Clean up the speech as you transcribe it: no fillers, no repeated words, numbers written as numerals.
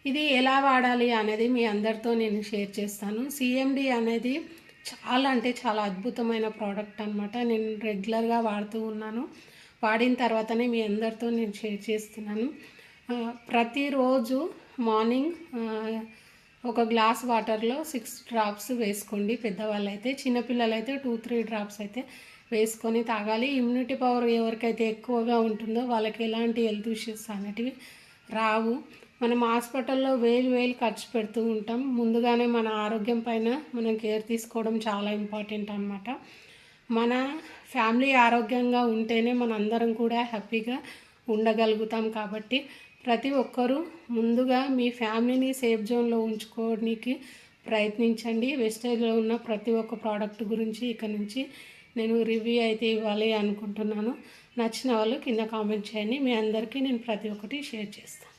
ఇది ఎలా వాడాలి అనేది మీ అందరితో నేను షేర్ చేస్తాను. సిఎండి అనేది చాలా అంటే చాలా అద్భుతమైన ప్రోడక్ట్ అనమాట. నేను రెగ్యులర్గా వాడుతూ ఉన్నాను. వాడిన తర్వాతనే మీ అందరితో నేను షేర్ చేస్తున్నాను. ప్రతిరోజు మార్నింగ్ ఒక గ్లాస్ వాటర్లో 6 డ్రాప్స్ వేసుకోండి. పెద్దవాళ్ళైతే, చిన్నపిల్లలైతే 2-3 డ్రాప్స్ అయితే వేసుకొని తాగాలి. ఇమ్యూనిటీ పవర్ ఎవరికైతే ఎక్కువగా ఉంటుందో వాళ్ళకి ఎలాంటి హెల్త్ ఇష్యూస్ అనేటివి రావు. మనం హాస్పిటల్లో వేలు ఖర్చు పెడుతూ ఉంటాం. ముందుగానే మన ఆరోగ్యం పైన మనం కేర్ తీసుకోవడం చాలా ఇంపార్టెంట్ అనమాట. మన ఫ్యామిలీ ఆరోగ్యంగా ఉంటేనే మనందరం కూడా హ్యాపీగా ఉండగలుగుతాం. కాబట్టి ప్రతి ఒక్కరూ ముందుగా మీ ఫ్యామిలీని సేఫ్ జోన్లో ఉంచుకోవడానికి ప్రయత్నించండి. వెస్టేజ్లో ఉన్న ప్రతి ఒక్క ప్రోడక్ట్ గురించి ఇక నుంచి నేను రివ్యూ అయితే ఇవ్వాలి అనుకుంటున్నాను. నచ్చిన వాళ్ళు కింద కామెంట్ చేయండి. మీ అందరికీ నేను ప్రతి ఒక్కటి షేర్ చేస్తాను.